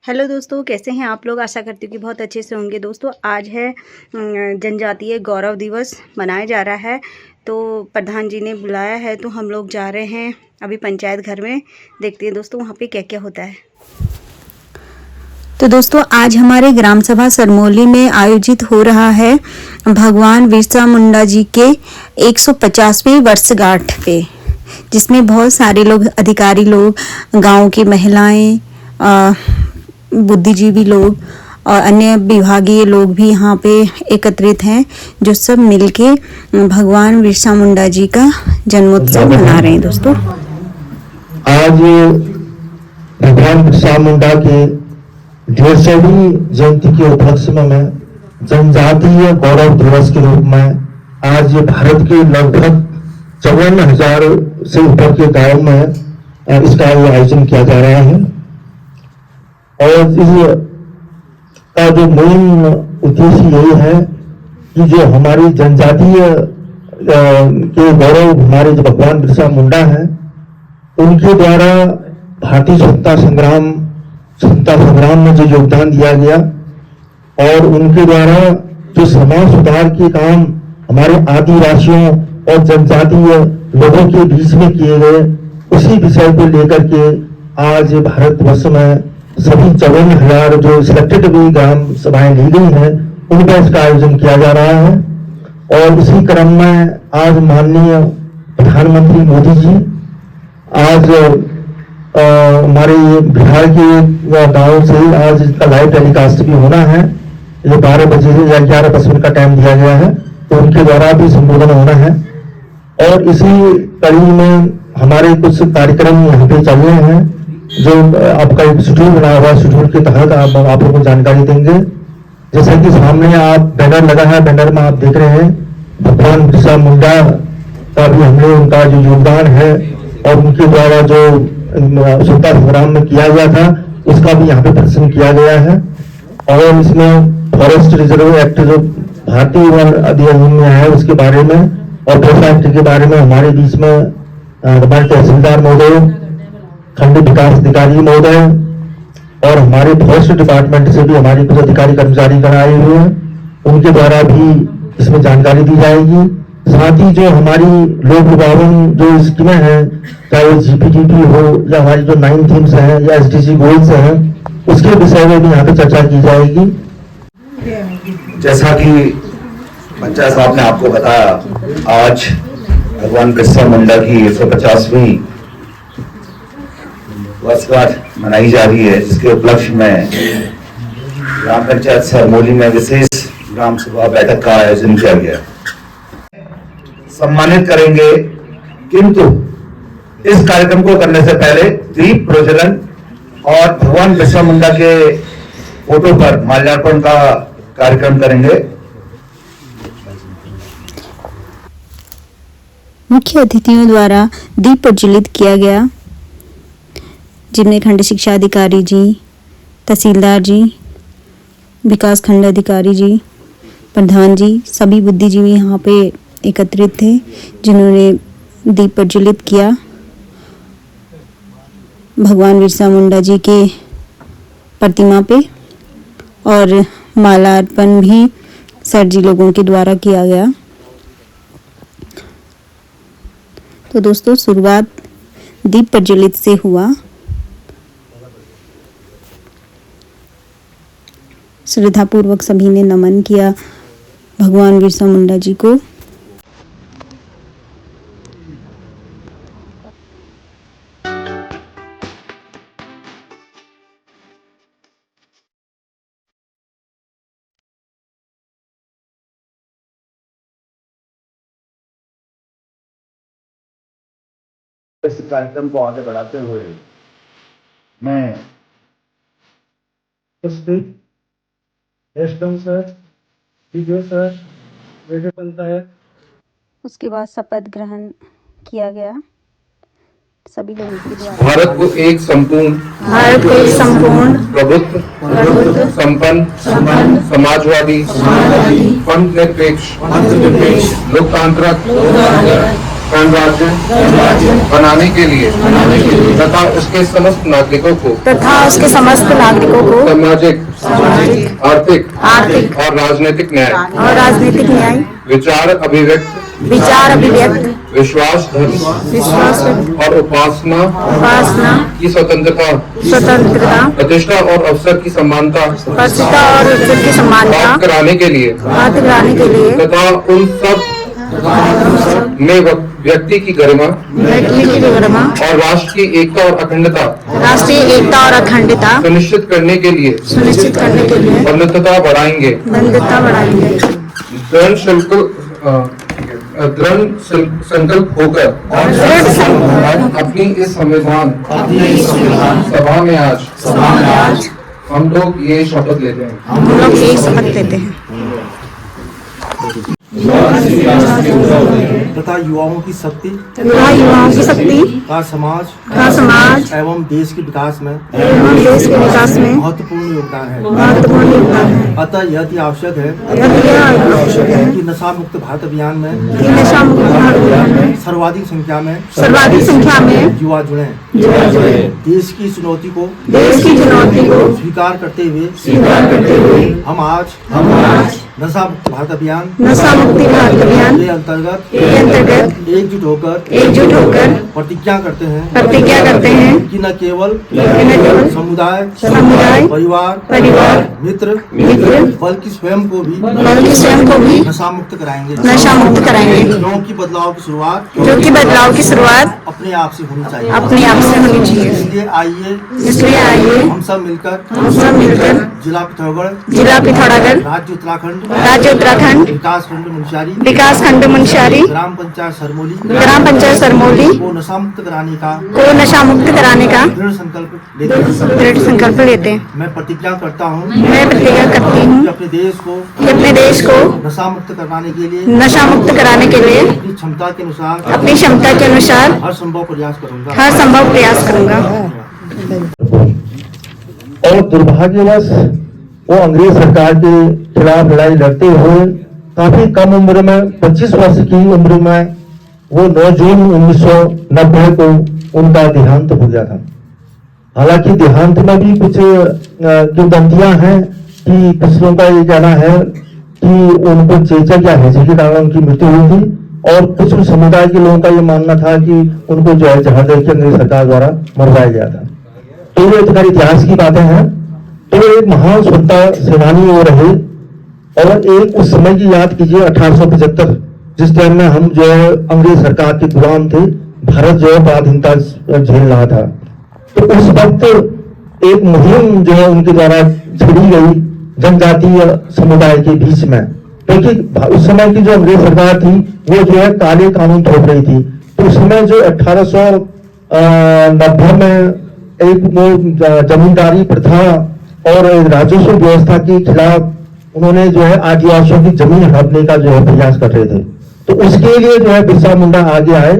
Hello दोस्तों, कैसे हैं आप लोग। आशा करती हूँ कि बहुत अच्छे से होंगे। दोस्तों आज है जनजातीय गौरव दिवस मनाया जा रहा है, तो प्रधान जी ने बुलाया है, तो हम लोग जा रहे हैं अभी पंचायत घर में। देखते हैं दोस्तों वहाँ पे क्या क्या होता है। तो दोस्तों आज हमारे ग्राम सभा सरमोली में आयोजित हो रहा है भगवान बिरसा मुंडा जी के 150वें वर्षगांठ पे, जिसमें बहुत सारे लोग, अधिकारी लोग, गांव की महिलाएं, बुद्धिजीवी लोग और अन्य विभागीय लोग भी यहाँ पे एकत्रित हैं, जो सब मिलके भगवान बिरसा मुंडा जी का जन्मोत्सव मना रहे हैं। दोस्तों आज भगवान बिरसा मुंडा के 150वीं जयंती के उपलक्ष्य में जनजातीय गौरव दिवस के रूप में आज भारत के लगभग 54,000 से ऊपर के गांव में इसका आयोजन किया जा रहा है। और इसका जो मेन उद्देश्य यही है कि जो हमारी जनजातीय के गौरव, हमारे जो भगवान बिरसा मुंडा है, उनके द्वारा भारतीय स्वतंत्रता संग्राम में जो योगदान दिया गया और उनके द्वारा जो समाज सुधार के काम हमारे आदिवासियों और जनजातीय लोगों के बीच में किए गए, उसी विषय को लेकर के आज भारतवर्ष में सभी 54,000 जो सिलेक्टेड हुई ग्राम सभाएं ली गई हैं, उनका इसका आयोजन किया जा रहा है। और इसी क्रम में आज माननीय प्रधानमंत्री मोदी जी आज हमारे बिहार के गांव से आज इसका लाइव टेलीकास्ट भी होना है। ये 12 बजे या 11:55 का टाइम दिया गया है, तो उनके द्वारा भी संबोधन होना है। और इसी कड़ी में हमारे कुछ कार्यक्रम यहाँ पे चल रहे हैं, जो आपका एक शेड्यूल बना हुआ, शेड्यूल के तहत आप लोगों को जानकारी देंगे। जैसे कि सामने आप बैनर लगा है, बैनर में आप देख रहे हैं भगवान बिरसा मुंडा का भी हमने उनका जो योगदान है और उनके द्वारा जो स्वतंत्रता संग्राम में किया गया था, उसका भी यहाँ पे प्रदर्शन किया गया है। और इसमें फॉरेस्ट रिजर्व एक्ट जो भारतीय वन अधिनियम में है, उसके बारे में और पेसा एक्ट के बारे में हमारे बीच में हमारे तहसीलदार महोदय, खंड विकास अधिकारी महोदय और हमारे फॉरेस्ट डिपार्टमेंट से भी हमारे कुछ अधिकारी कर्मचारी आए हुए हैं, उनके द्वारा भी इसमें जानकारी दी जाएगी। साथ ही जो हमारी लोक लुभावन जो स्कीमें हैं, चाहे वो जीपीडीपी हो या हमारी जो 9 थीम्स हैं या एसडीजी गोल्स हैं, उसके विषय में भी यहाँ पे चर्चा की जाएगी। जैसा कि पंचायत साहब ने आपको बताया, आज भगवान बिरसा मुंडा की 150वीं वर्षगांठ मनाई जा रही है, जिसके उपलक्ष्य में ग्राम पंचायत सरमोली में विशेष ग्राम सभा बैठक का आयोजन किया गया। सम्मानित करेंगे, किंतु इस कार्यक्रम को करने से पहले दीप प्रज्वलन और भगवान बिरसा मुंडा के फोटो पर माल्यार्पण का कार्यक्रम करेंगे। मुख्य अतिथियों द्वारा दीप प्रज्वलित किया गया, जिनमें खंड शिक्षा अधिकारी जी, तहसीलदार जी, विकास खंड अधिकारी जी, प्रधान जी, सभी बुद्धिजीवी यहाँ पे एकत्रित थे, जिन्होंने दीप प्रज्वलित किया भगवान बिरसा मुंडा जी के प्रतिमा पे। और मालार्पण भी सर जी लोगों के द्वारा किया गया। तो दोस्तों शुरुआत दीप प्रज्वलित से हुआ। श्रद्धापूर्वक सभी ने नमन किया भगवान बिरसा मुंडा जी को। इस कार्यक्रम को आगे बढ़ाते हुए मैं उसके बाद शपथ ग्रहण किया गया सभी लोगों के द्वारा। भारत को एक संपूर्ण प्रभुत्व संपन्न समाजवादी धर्मनिरपेक्ष लोकतांत्रिक गणराज्य बनाने के लिए तथा उसके समस्त नागरिकों को सामाजिक आर्थिक और राजनीतिक न्याय विचार अभिव्यक्त विश्वास धर्म और उपासना की स्वतंत्रता प्रतिष्ठा और अवसर की समानता प्राप्त कराने के लिए तथा उन सब में व्यक्ति की गरिमा और राष्ट्र की एकता और अखंडता सुनिश्चित करने के लिए बंधुता बढ़ाएंगे। दृढ़ संकल्प होकर अपनी इस संविधान सभा में आज हम लोग ये शपथ लेते हैं तथा युवाओं की शक्ति का समाज एवं देश के विकास में महत्वपूर्ण योगदान है। अतः यह आवश्यक है कि नशा मुक्त भारत अभियान में सर्वाधिक संख्या में युवा जुड़े। देश की चुनौती को स्वीकार करते हुए हम आज नशा मुक्त भारत अभियान के अंतर्गत एकजुट होकर प्रतिज्ञा करते हैं कि न केवल समुदाय परिवार मित्र बल्कि स्वयं को भी नशा मुक्त कराएंगे क्योंकि बदलाव की शुरुआत अपने आप से होनी चाहिए। इसलिए आइए हम सब मिलकर जिला पिथौरागढ़ राज्य उत्तराखंड विकास खंड मुंशियारी ग्राम पंचायत सरमोली को नशा मुक्त कराने का दृढ़ संकल्प लेते हैं। मैं प्रतिज्ञा करती हूँ कि अपने देश को नशा मुक्त कराने के लिए अपनी क्षमता के अनुसार हर संभव प्रयास करूँगा। और दुर्भाग्यवश वो अंग्रेज सरकार के खिलाफ लड़ाई लड़ते हुए काफी कम उम्र में 25 वर्ष की उम्र में वो 9 जून 1990 को उनका देहांत हो गया था। हालांकि देहांत में भी कुछ किंवदंतियां हैं कि कुछ लोगों का ये कहना है कि उनको चेचक या हैजे के कारण उनकी मृत्यु हुई थी और कुछ समुदाय के लोगों का ये मानना था कि उनको जो है जहर देकर अंग्रेज सरकार द्वारा मरवाया गया था। तो ये इतिहास की बातें हैं। तो एक महान स्वतंत्रता सेनानी वो रहे और एक उस समय की याद कीजिए 1875 जिस टाइम में हम जो है अंग्रेज सरकार के गुलाम थे, भारत जो है पराधीनता झेल रहा था। तो उस वक्त एक मुहिम जो है उनके द्वारा छेड़ी गई जनजातीय समुदाय के बीच में, क्योंकि उस समय की जो अंग्रेज सरकार थी वो जो है काले कानून थोप रही थी। तो उस समय जो 1890 में एक वो जमींदारी प्रथा और राजस्व व्यवस्था के खिलाफ उन्होंने जो है आदिवासियों की जमीन हड़पने का जो है प्रयास कर रहे थे। तो उसके लिए जो है बिरसा मुंडा आगे आए,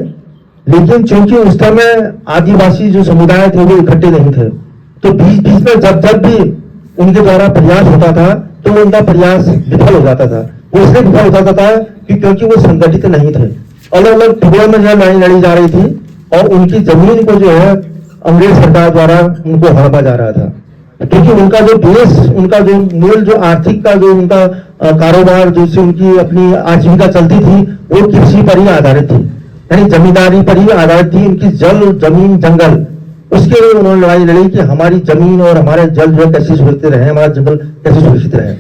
लेकिन चूंकि उस समय आदिवासी जो समुदाय थे वो इकट्ठे नहीं थे, तो बीच बीच में जब भी उनके द्वारा प्रयास होता था तो उनका प्रयास विफल हो जाता था। वो इसलिए विफल हो जाता था कि क्योंकि वो संगठित नहीं थे, अलग अलग टुकड़ों में जो लड़ाई लड़ी जा रही थी और उनकी जमीन को जो है अंग्रेज सरकार द्वारा उनको हड़पा जा रहा था। क्योंकि उनका जो बेस, उनका जो मूल जो आर्थिक का जो उनका कारोबार जिससे उनकी अपनी आजीविका चलती थी वो कृषि पर ही आधारित थी, यानी जमींदारी पर ही आधारित थी। उनकी जल जमीन जंगल, उसके लिए उन्होंने लड़ाई लड़ी कि हमारी जमीन और हमारे जल जो कैसे सुरक्षित रहे, हमारा जंगल कैसे सुरक्षित रहे।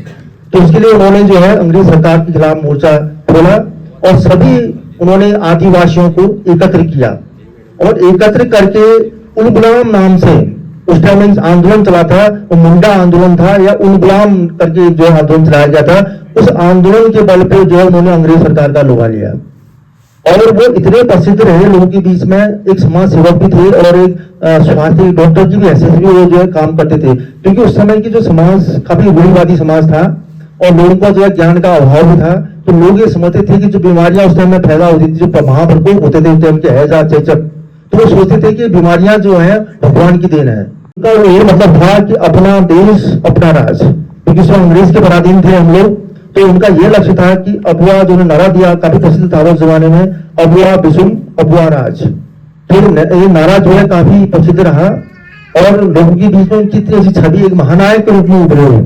तो उसके लिए उन्होंने जो है अंग्रेज सरकार के खिलाफ मोर्चा खोला और सभी उन्होंने आदिवासियों को एकत्र किया और एकत्र करके उलगुलाम नाम से उस टाइम आंदोलन चला था, वो मुंडा आंदोलन था या उलगुलाम करके जो आंदोलन चलाया गया था, उस आंदोलन के बल पे जो है उन्होंने अंग्रेज सरकार का लोहा लिया और वो इतने प्रसिद्ध रहे लोगों के बीच में। एक समाज सेवक भी थे और एक स्वास्थ्य डॉक्टर की भी हैसियत भी वो जो है काम करते थे, क्योंकि उस समय की जो समाज काफी रूढ़िवादी समाज था और लोगों का जो है ज्ञान का अभाव भी था। तो लोग ये समझते थे कि जो बीमारियां उस टाइम में पैदा होती थी, जो महाप्रकोप होते थे उस टाइम के हैजा चेचक, तो वो सोचते थे कि बीमारियां जो है भगवान की देन है। उनका ये मतलब था कि अपना देश अपना राज, क्योंकि उसमें अंग्रेज के पराधीन थे हम लोग तो उनका ये लक्ष्य था कि अबुआ जो नारा दिया, काफी प्रसिद्ध था उस जमाने में, अबुआ बिसुम अबुआ राज। तो ये नारा जो है काफी प्रसिद्ध रहा और लोगों के बीच में उनकी इतनी छवि एक महानायक के रूप में उभरे हुए।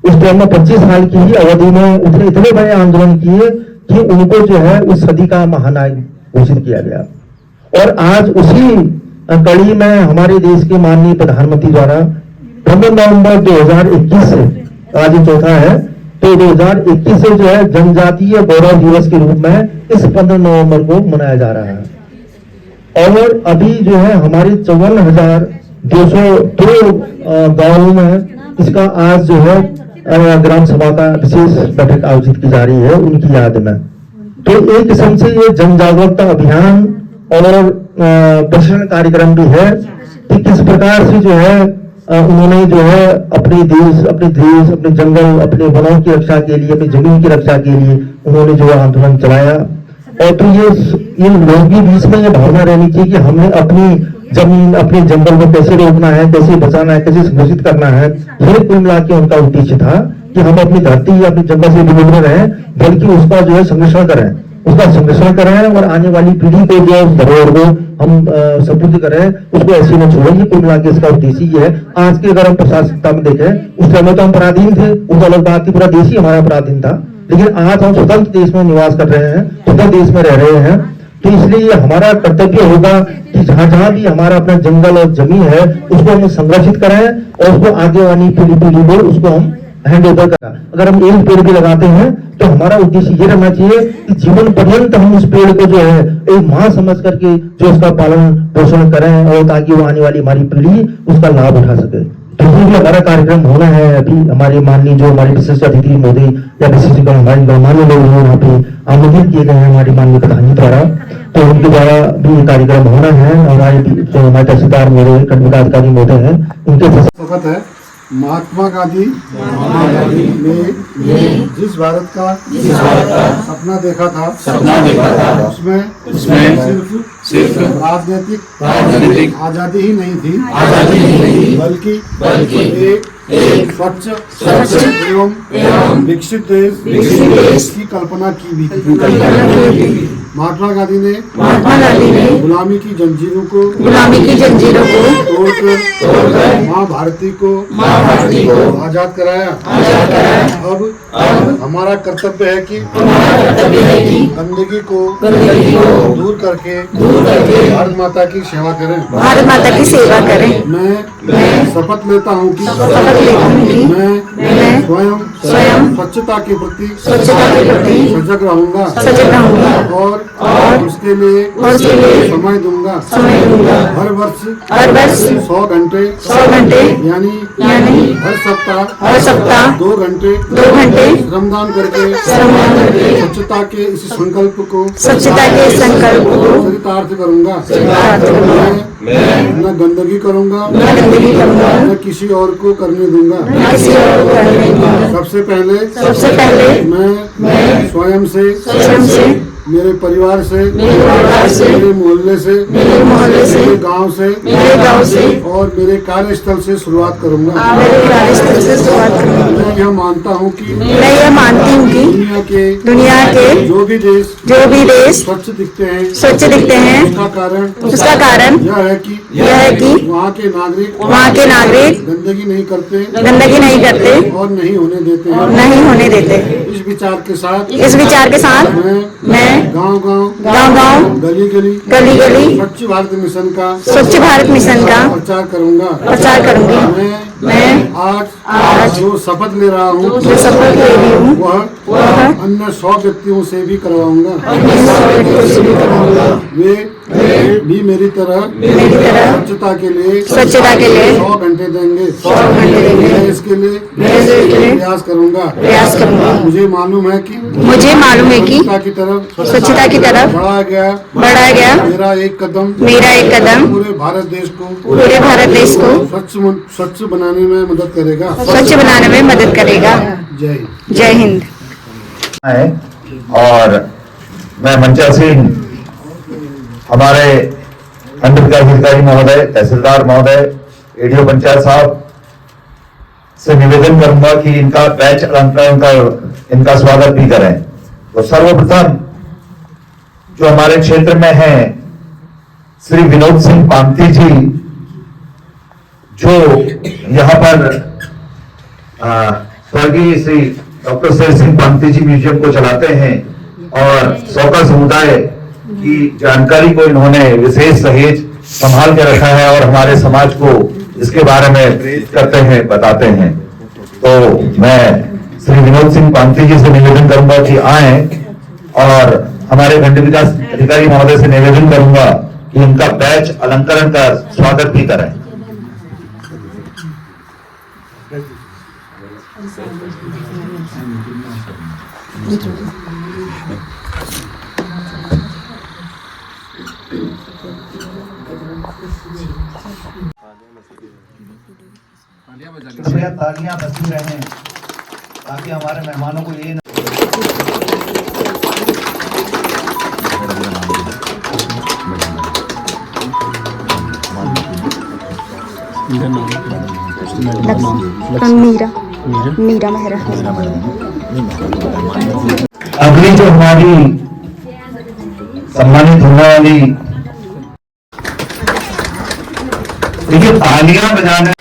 उस टाइम में 25 साल की ही अवधि में उतने इतने बड़े आंदोलन किए कि उनको जो है उस सदी का महानायक घोषित किया गया। और आज उसी कड़ी में हमारे देश के माननीय प्रधानमंत्री द्वारा 15 नवंबर 2021 से, आज चौथा है, तो 2021 से जो है जनजातीय गौरव दिवस के रूप में इस 15 नवंबर को मनाया जा रहा है। और अभी जो है हमारे 54,202 गांवों में इसका आज जो है ग्राम सभा का विशेष बैठक आयोजित की जा रही है उनकी याद में। तो एक किस्म से ये जन जागरूकता अभियान और प्रशिक्षण कार्यक्रम भी है कि किस प्रकार से जो है उन्होंने जो है अपने देश, अपने जंगल, अपने वनों की रक्षा के लिए, अपनी जमीन की रक्षा के लिए उन्होंने जो आंदोलन चलाया। और तो ये लोगों के बीच में ये भावना रहनी चाहिए कि हमने अपनी जमीन, अपने जंगल को कैसे रोकना है, कैसे बचाना है, कैसे संरक्षित करना है। ये कुल मिला के उनका उद्देश्य था कि हम अपनी धरती या अपने जंगल से दूर न रहें, बल्कि उसका जो है संरक्षण करें, और आने वाली पीढ़ी को जो उस धरोहर को हम सपुर्द करें, उसको ऐसे न छोड़ें। ये कुल मिला के इसका उद्देश्य ये है। आज के अगर हम प्रशासकता में देखें, उस समय तो हम पराधीन थे, उस अलग बात की, पूरा देश ही हमारा पराधीन था, लेकिन आज हम स्वतंत्र देश में निवास कर रहे हैं, स्वतंत्र देश में रह रहे हैं। तो इसलिए हमारा कर्तव्य होगा कि जहां जहां भी हमारा अपना जंगल और जमीन है उसको हम संरक्षित करें और उसको आगे वाली पीढ़ी को उसको हम हैंड ओवर करें। अगर हम एक पेड़ भी लगाते हैं तो हमारा उद्देश्य ये रहना चाहिए कि जीवन पर्यंत हम उस पेड़ को जो है एक मां समझ करके जो उसका पालन पोषण करें, और ताकि वो आने वाली हमारी पीढ़ी उसका लाभ उठा सके। तो ये भी हमारा कार्यक्रम होना है। अभी हमारे माननीय जो हमारे विशिष्ट अतिथि मोदी या विशिष्ट हमारे गणमान्य लोग यहाँ पे आमंत्रित किए गए हैं हमारी माननीय प्रधानमंत्री द्वारा, तो उनके द्वारा भी कार्यक्रम होना है। हमारे जो हमारे तहसीलदार मेरे पदाधिकारी मोदी हैं उनके वक्त है महात्मा गांधी ने जिस भारत का सपना देखा था उसमें सिर्फ राजनीतिक आजादी ही नहीं थी, बल्कि एक स्वच्छ एवं विकसित देश की कल्पना की भी थी। महात्मा गांधी ने गुलामी की जंजीरों को तोड़कर माँ भारती को आजाद कराया। अब हमारा कर्तव्य है कि गंदगी को दूर करके भारत माता की सेवा करें। मैं शपथ लेता हूँ कि मैं स्वयं स्वच्छता के प्रति सजग रहूंगा और उसके लिए समय दूंगा। हर वर्ष 100 घंटे यानी हर सप्ताह 2 घंटे श्रमदान करके स्वच्छता के इस संकल्प को चरितार्थ करूंगा। मैं न गंदगी करूंगा न किसी और को करने दूंगा। सबसे पहले मैं स्वयं से, मेरे परिवार से, मेरे मोहल्ले से, मेरे गांव से और मेरे कार्यस्थल से शुरुआत करूंगा। मैं यह मानता हूं कि दुनिया के जो भी देश स्वच्छ दिखते हैं उसका कारण यह है कि वहाँ के नागरिक गंदगी नहीं करते और नहीं होने देते। इस विचार के साथ मैं गांव गली स्वच्छ भारत मिशन का प्रचार करूंगा। मैं आज जो शपथ ले रहा हूँ वह अन्य 100 व्यक्तियों से भी करवाऊंगा। वे भी मेरी तरह स्वच्छता के लिए 100 घंटे देंगे। मैं इसके लिए प्रयास करूंगा। मुझे मालूम है कि स्वच्छता की तरफ बढ़ाया गया मेरा एक कदम पूरे भारत देश को स्वच्छ बनाने में मदद करेगा। जय हिंद। और मैं मंचा सिंह, हमारे अंडर विकास अधिकारी महोदय, तहसीलदार महोदय, एडीओ पंचायत साहब, से निवेदन करूंगा कि इनका बैच अलंकरण कर इनका स्वागत भी करें। तो सर्वप्रथम जो हमारे क्षेत्र में है श्री विनोद सिंह पामती जी, जो यहाँ पर स्वर्गीय श्री डॉक्टर शेर सिंह पामती जी म्यूजियम को चलाते हैं और सौका समुदाय की जानकारी को इन्होंने विशेष सहेज संभाल के रखा है और हमारे समाज को इसके बारे में प्रेरित करते हैं, बताते हैं। तो मैं श्री विनोद सिंह पामती जी से निवेदन करूंगा कि आए और हमारे खंड विकास अधिकारी महोदय से निवेदन करूंगा कि उनका बैच अलंकरण का स्वागत भी करें। कृपया तालियां बजती रहें ताकि हमारे मेहमानों को ये मीरा मेहरा। अगली जो हमारी सम्मानित होने वाली, देखिए तालियां बजाने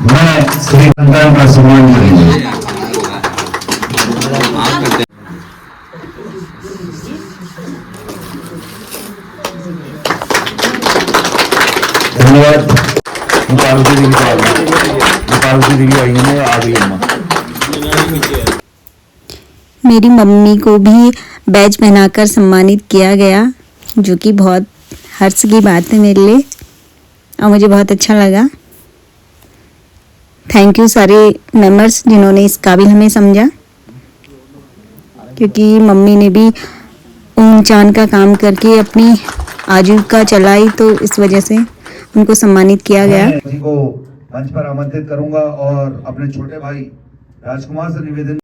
मैं श्री अलंकरण का सम्मान करेंगे। धन्यवाद। पार्वती देवी आई है, आ गई अम्मा। मेरी मम्मी को भी बैज पहनाकर सम्मानित किया गया, जो कि बहुत हर्ष की बात है मेरे लिए और मुझे बहुत अच्छा लगा। थैंक यू सारे मेंबर्स जिन्होंने इस काबिल हमें समझा, क्योंकि मम्मी ने भी ऊन चांद का काम करके अपनी आजीविका चलाई, तो इस वजह से उनको सम्मानित किया गया। जी को मंच पर आमंत्रित करूंगा और अपने छोटे भाई राजकुमार से निवेदन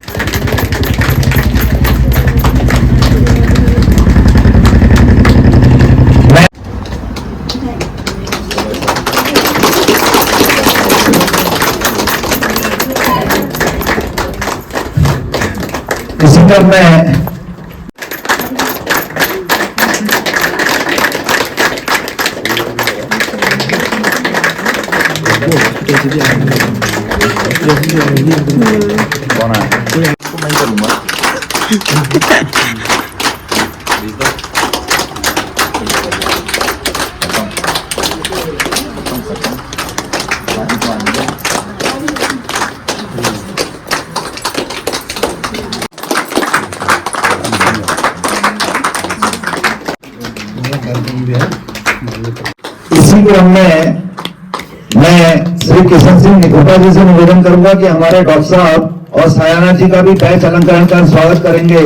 इसी क्रम में इसी क्रम में मैं श्री किशन सिंह निकोटा जी से निवेदन करूंगा कि हमारे डॉक्टर साहब और सायाना जी का भी बैच अलंकरण कर स्वागत करेंगे।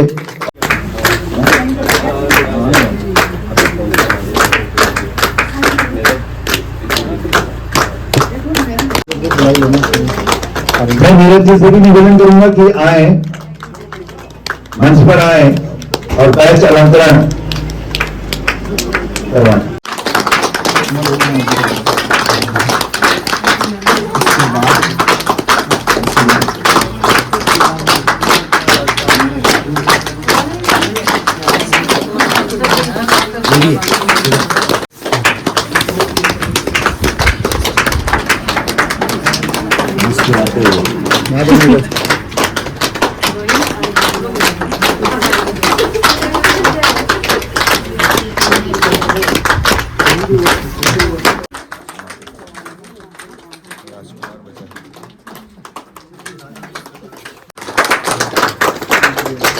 मैं नीरज जी से भी निवेदन करूंगा कि आए, मंच पर आए और बैच अलंकरण करवाएं।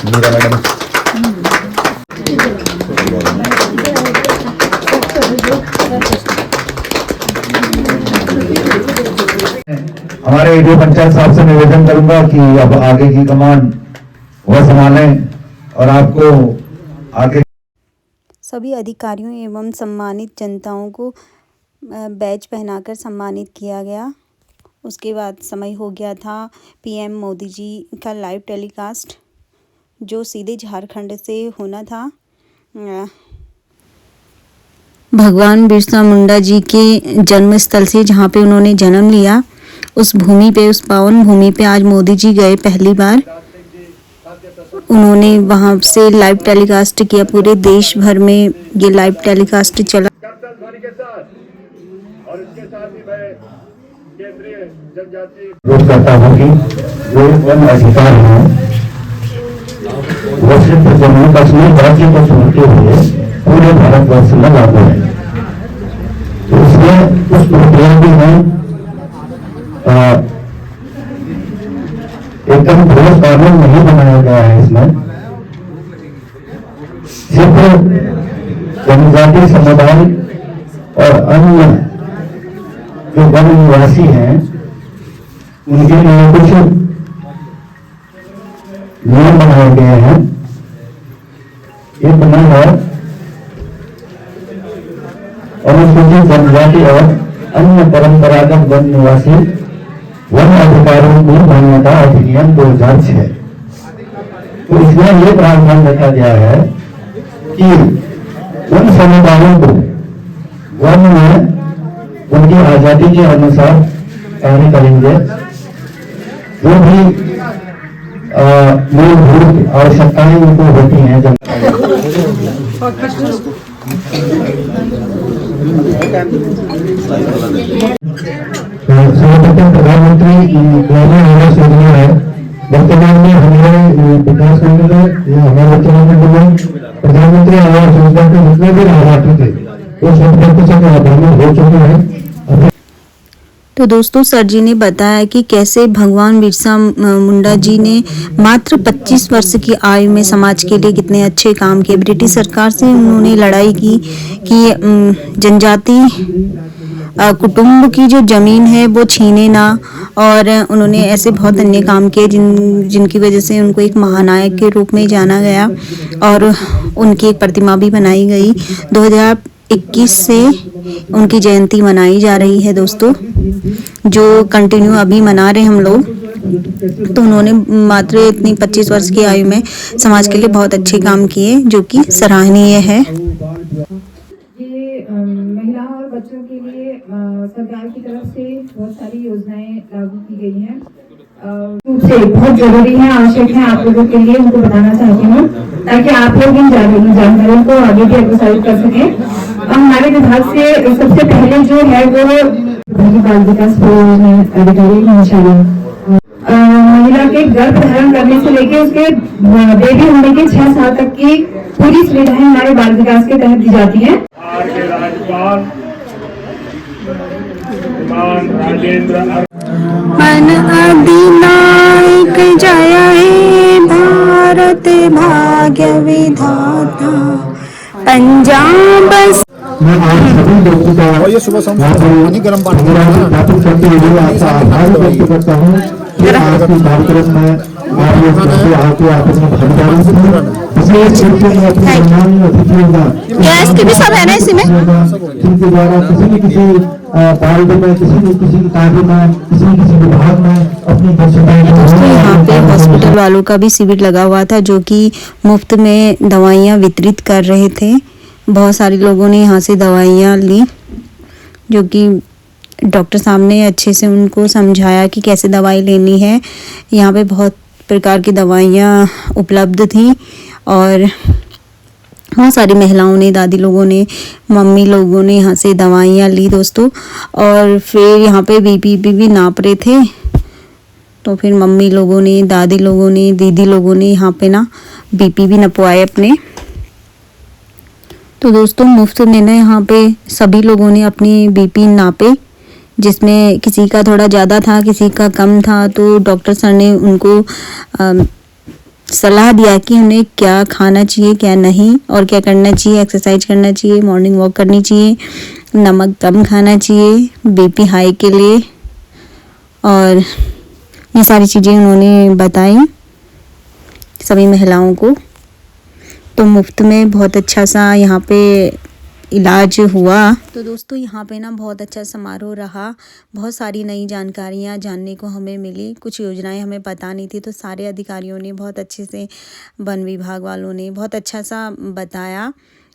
मीरा मैडम हमारे एडीओ पंचायत साहब से निवेदन करूंगा कि अब आगे की कमान वह संभालें और आपको आगे सभी अधिकारियों एवं सम्मानित जनताओं को बैज पहनाकर सम्मानित किया गया उसके बाद समय हो गया था पीएम मोदी जी का लाइव टेलीकास्ट, जो सीधे झारखंड से होना था। भगवान बिरसा मुंडा जी के जन्म स्थल से, जहाँ पे उन्होंने जन्म लिया, उस भूमि पे, उस पावन भूमि पे आज मोदी जी गए पहली बार। उन्होंने वहाँ से लाइव टेलीकास्ट किया, पूरे देश भर में ये लाइव टेलीकास्ट चला। रोक करता हूँ कि जो वन अधिकार है वो सिर्फ जम्मू कश्मीर राज्य को छोड़ते हुए पूरे भारतवर्ष में लागू है। तो इसमें कुछ त्रुटियां भी हैं, एकदम ठोस कानून नहीं बनाया गया है। इसमें सिर्फ जनजातीय समुदाय और अन्य जो वन निवासी हैं उनके लिए कुछ नियम बनाए गए हैं। एक नियम है अनुसूचित जनजाति और अन्य परंपरागत वन निवासी वन अधिकारों की मान्यता अधिनियम 2006। तो इसमें यह प्रावधान रखा गया है कि उन समुदायों को वन में उनकी आजादी के अनुसार कार्य करेंगे, जो भी मूलभूत आवश्यकताएं उनको होती हैं। सर्वप्रथम प्रधानमंत्री ग्रामीण आवास योजना है। वर्तमान में हमारे विकास खंड में, हमारे उत्तराखंड में प्रधानमंत्री आवास योजना के जितने भी लाभार्थी थे वो 100% लाभान्वित हो चुके हैं। तो दोस्तों, सर जी ने बताया कि कैसे भगवान बिरसा मुंडा जी ने मात्र 25 वर्ष की आयु में समाज के लिए कितने अच्छे काम किए। ब्रिटिश सरकार से उन्होंने लड़ाई की कि जनजाति कुटुंब की जो ज़मीन है वो छीने ना, और उन्होंने ऐसे बहुत अन्य काम किए जिनकी वजह से उनको एक महानायक के रूप में जाना गया, और उनकी एक प्रतिमा भी बनाई गई। 2021 से उनकी जयंती मनाई जा रही है दोस्तों, जो कंटिन्यू अभी मना रहे हम लोग। तो उन्होंने मात्र इतनी 25 वर्ष की आयु में समाज के लिए बहुत अच्छे काम किए, जो कि सराहनीय है। ये महिला और बच्चों के लिए सरकार की तरफ से बहुत सारी योजनाएं लागू की गई हैं, रूप से बहुत जरूरी है, आवश्यक है आप लोगों के लिए, उनको बताना चाहती हूँ ताकि आप लोग इन जानकारियों को आगे भी अग्रसर कर सकें। हमारे विभाग से सबसे पहले जो है वो बाल विकास अधिकारी महिला के गर्भ धारण करने से लेकर उसके बेबी होने के 6 साल तक की पूरी सुविधाएं हमारे बाल विकास के तहत दी जाती हैं। मन अधिनायक जय हे भारत भाग्य विधाता पंजाब। मैं आप सभी लोगों का गर्म पानी स्थापित करते हुए आपका आभार व्यक्त करता हूँ कि आज के कार्यक्रम में आप लोग आके आप अपनी भागीदारी की, इसलिए क्षेत्र में अपनी सम्मानीय अतिथियों का गैस की भी सब है ना इसी में, जिनके द्वारा किसी न किसी पार्टी में, किसी न किसी कार्य में, किसी न किसी विभाग में अपनी दोस्तों यहाँ पे हॉस्पिटल वालों का भी शिविर लगा हुआ था, जो कि मुफ्त में दवाइयाँ वितरित कर रहे थे। बहुत सारे लोगों ने यहाँ से दवाइयाँ ली, जो कि डॉक्टर साहब ने अच्छे से उनको समझाया कि कैसे दवाई लेनी है। यहाँ पे बहुत प्रकार की दवाइयाँ उपलब्ध थी, और बहुत सारी महिलाओं ने, दादी लोगों ने, मम्मी लोगों ने यहाँ से दवाइयाँ ली दोस्तों। और फिर यहाँ पे बीपी भी नाप रहे थे, तो फिर मम्मी लोगों ने, दादी लोगों ने, दीदी लोगों ने यहाँ पे ना बीपी भी नपवाए अपने। तो दोस्तों मुफ्त में ना यहाँ पे सभी लोगों ने अपनी बीपी नापे, जिसमें किसी का थोड़ा ज़्यादा था, किसी का कम था। तो डॉक्टर सर ने उनको सलाह दिया कि उन्हें क्या खाना चाहिए, क्या नहीं, और क्या करना चाहिए। एक्सरसाइज करना चाहिए, मॉर्निंग वॉक करनी चाहिए, नमक कम खाना चाहिए बीपी हाई के लिए, और ये सारी चीज़ें उन्होंने बताई सभी महिलाओं को। तो मुफ्त में बहुत अच्छा सा यहाँ पे इलाज हुआ। तो दोस्तों यहाँ पे ना बहुत अच्छा समारोह रहा, बहुत सारी नई जानकारियाँ जानने को हमें मिली, कुछ योजनाएं हमें पता नहीं थी, तो सारे अधिकारियों ने बहुत अच्छे से, वन विभाग वालों ने बहुत अच्छा सा बताया।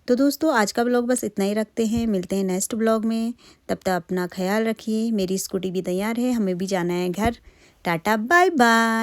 तो दोस्तों आज का ब्लॉग बस इतना ही रखते हैं, मिलते हैं नेक्स्ट ब्लॉग में। तब तक अपना ख्याल रखिए। मेरी स्कूटी भी तैयार है, हमें भी जाना है घर। Tata bye bye.